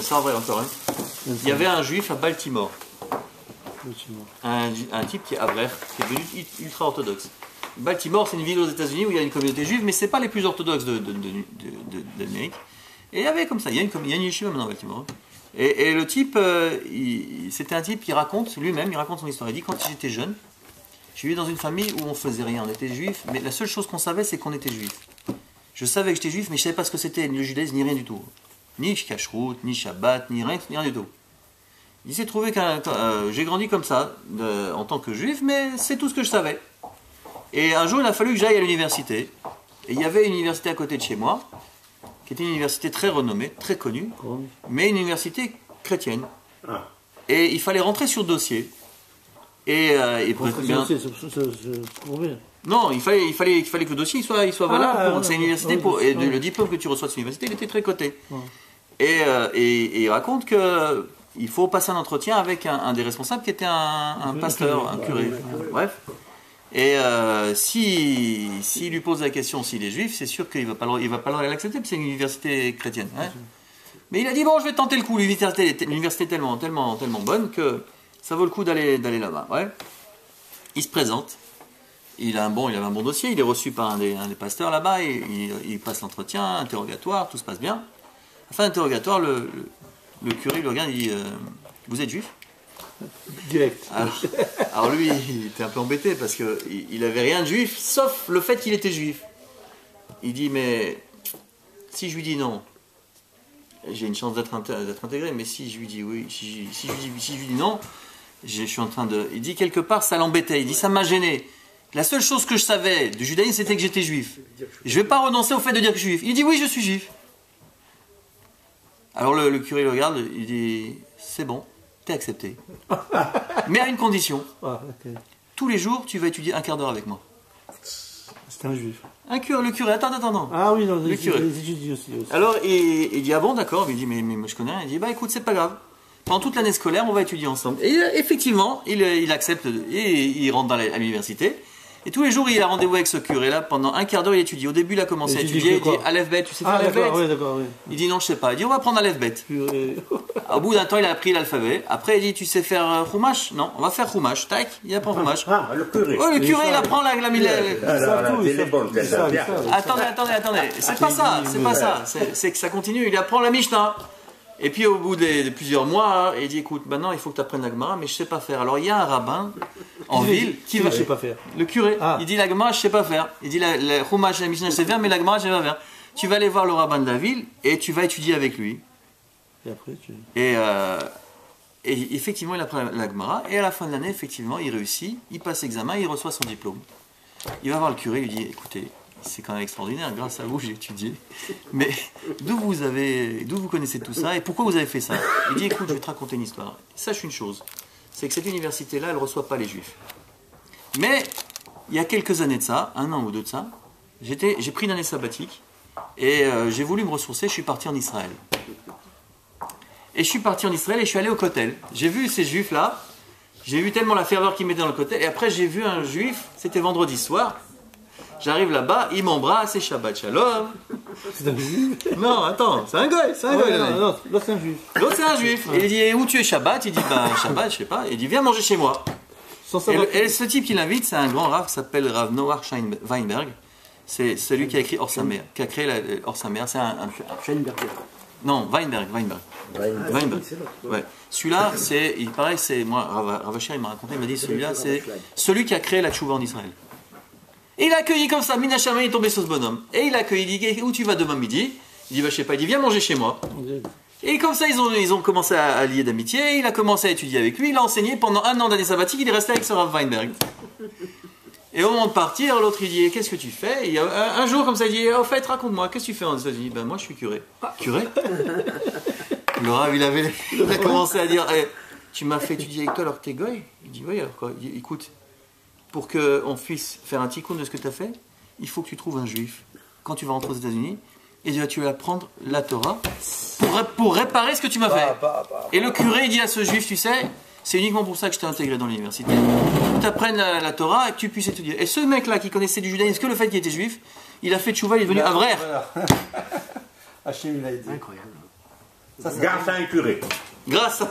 ça en vrai encore. Hein. Il y avait un juif à Baltimore. Un type qui est Abrère, qui est devenu ultra orthodoxe. Baltimore, c'est une ville aux États-Unis où il y a une communauté juive, mais c'est pas les plus orthodoxes d'Amérique. Et il y avait comme ça, il y a une yeshiva maintenant à Baltimore. Et le type, c'était un type qui raconte, lui-même, il raconte son histoire. Il dit quand j'étais jeune, je vivais dans une famille où on faisait rien, on était juif, mais la seule chose qu'on savait, c'est qu'on était juif. Je savais que j'étais juif, mais je savais pas ce que c'était, ni le judaïsme, ni rien du tout. Ni kashrut, ni Shabbat, ni rien du tout. Il s'est trouvé que j'ai grandi comme ça, en tant que juif, mais c'est tout ce que je savais. Et un jour, il a fallu que j'aille à l'université. Et il y avait une université à côté de chez moi, qui était une université très renommée, très connue, mais une université chrétienne. Et il fallait rentrer sur dossier. Non, il fallait que le dossier soit valable. C'est une université et le diplôme que tu reçois de cette université, il était très coté. Et il raconte que il faut passer un entretien avec un des responsables qui était un pasteur, un curé. Bref. Et s'il lui pose la question s'il est juif, c'est sûr qu'il va pas l'accepter, parce que c'est une université chrétienne. Hein. Mais il a dit bon, je vais tenter le coup. L'université est tellement bonne que ça vaut le coup d'aller là-bas. Ouais. Il se présente. Il avait un bon dossier. Il est reçu par un des pasteurs là-bas. Il passe l'entretien, interrogatoire, tout se passe bien. À la fin de l'interrogatoire, le curé le regarde et dit vous êtes juif? Direct. Alors lui, il était un peu embêté parce qu'il n'avait rien de juif, sauf le fait qu'il était juif. Il dit mais si je lui dis non, j'ai une chance d'être intégré, mais si je lui dis oui, si je lui dis non, je suis en train de... Il dit quelque part ça l'embêtait, il dit ça m'a gêné. La seule chose que je savais du judaïsme, c'était que j'étais juif. Je ne vais pas renoncer au fait de dire que je suis juif. Il dit oui, je suis juif. Alors le curé le regarde, il dit c'est bon, t'es accepté. Mais à une condition. Tous les jours, tu vas étudier un quart d'heure avec moi. C'est un juif. Le curé, attends. Ah oui, non, le curé. Les étudiants aussi. Alors il dit ah bon, d'accord. Il dit mais moi je connais rien. Il dit bah écoute, c'est pas grave. Pendant toute l'année scolaire, on va étudier ensemble. Et effectivement, il accepte et il rentre à l'université. Et tous les jours, il a rendez-vous avec ce curé-là. Pendant un quart d'heure, il étudie. Au début, il a commencé à étudier. Il dit Aleph Bet, tu sais faire Aleph Bet? Oui, d'accord, oui. Il dit non, je sais pas. Il dit on va prendre Aleph Bet. Au bout d'un temps, il a appris l'alphabet. Après, il dit tu sais faire Chumash? Non, on va faire Chumash. Tac, il apprend Chumash. Ah, le curé. Oh, le curé, il apprend la Attendez. C'est pas ça. C'est que ça continue. Il apprend la Mishnah. Et puis au bout de plusieurs mois, il dit écoute, maintenant il faut que tu apprennes la Gemara, mais je sais pas faire. Alors il y a un rabbin en ville qui va. Je sais pas faire. Le curé. Il dit la Gemara, je sais pas faire. Il dit la Chumash, la Mishnah, je sais faire, mais la Gemara, je sais pas faire. Tu vas aller voir le rabbin de la ville et tu vas étudier avec lui. Et après tu. Et effectivement, il apprend la Gemara. Et à la fin de l'année, effectivement, il réussit, il passe l'examen, il reçoit son diplôme. Il va voir le curé, il lui dit écoutez, c'est quand même extraordinaire, grâce à vous j'ai étudié. Mais d'où vous connaissez tout ça et pourquoi vous avez fait ça? Il dit écoute, je vais te raconter une histoire. Sache une chose, c'est que cette université-là, elle ne reçoit pas les juifs. Mais il y a quelques années de ça, un an ou deux de ça, j'ai pris une année sabbatique et j'ai voulu me ressourcer, je suis parti en Israël. Et je suis parti en Israël et je suis allé au Kotel. J'ai vu ces juifs-là, j'ai vu tellement la ferveur qu'ils mettaient dans le Kotel, et après j'ai vu un juif, c'était vendredi soir. J'arrive là-bas, il m'embrasse, et Shabbat Shalom. C'est un juif? Non, attends, c'est un goy, Non, l'autre c'est un juif. L'autre c'est un juif. Et il dit, où tu es Shabbat? Il dit, Shabbat, je sais pas. Il dit, viens manger chez moi. Et ce type qui l'invite, c'est un grand rav qui s'appelle Rav Noach Weinberg. C'est celui qui a écrit Or Samer, qui a créé Or Samer. C'est un Scheinberger. Non, Weinberg. Ouais. Celui-là, il paraît, c'est moi, Rav Asher, il m'a raconté, il m'a dit, celui-là, c'est celui qui a créé la tchouva en Israël. Et il a accueilli comme ça, Minachama est tombé sur ce bonhomme. Et il a accueilli, il dit où tu vas demain midi? Il dit je sais pas, il dit viens manger chez moi. Et comme ça ils ont commencé à lier d'amitié, il a commencé à étudier avec lui, il a enseigné pendant un an d'année sabbatique, il est resté avec ce Rav Weinberg. Et au moment de partir, l'autre il dit qu'est-ce que tu fais? Et un jour comme ça il dit au fait raconte-moi, qu'est-ce que tu fais en États-Unis? Ben moi je suis curé. Curé? Le Rav il a commencé à dire tu m'as fait étudier avec toi alors que t'es goy? Il dit oui alors quoi? Il dit écoute, pour qu'on puisse faire un tikkun de ce que tu as fait, il faut que tu trouves un juif quand tu vas rentrer aux États-Unis et tu vas apprendre la Torah pour réparer ce que tu m'as fait. Et le curé il dit à ce juif, tu sais, c'est uniquement pour ça que je t'ai intégré dans l'université, pour que tu apprennes la Torah et que tu puisses étudier. Et ce mec-là qui connaissait du judaïsme, que le fait qu'il était juif, il a fait tchouva, il est devenu un vrai. Hachem il a été. Incroyable. Grâce à un curé. Grâce à...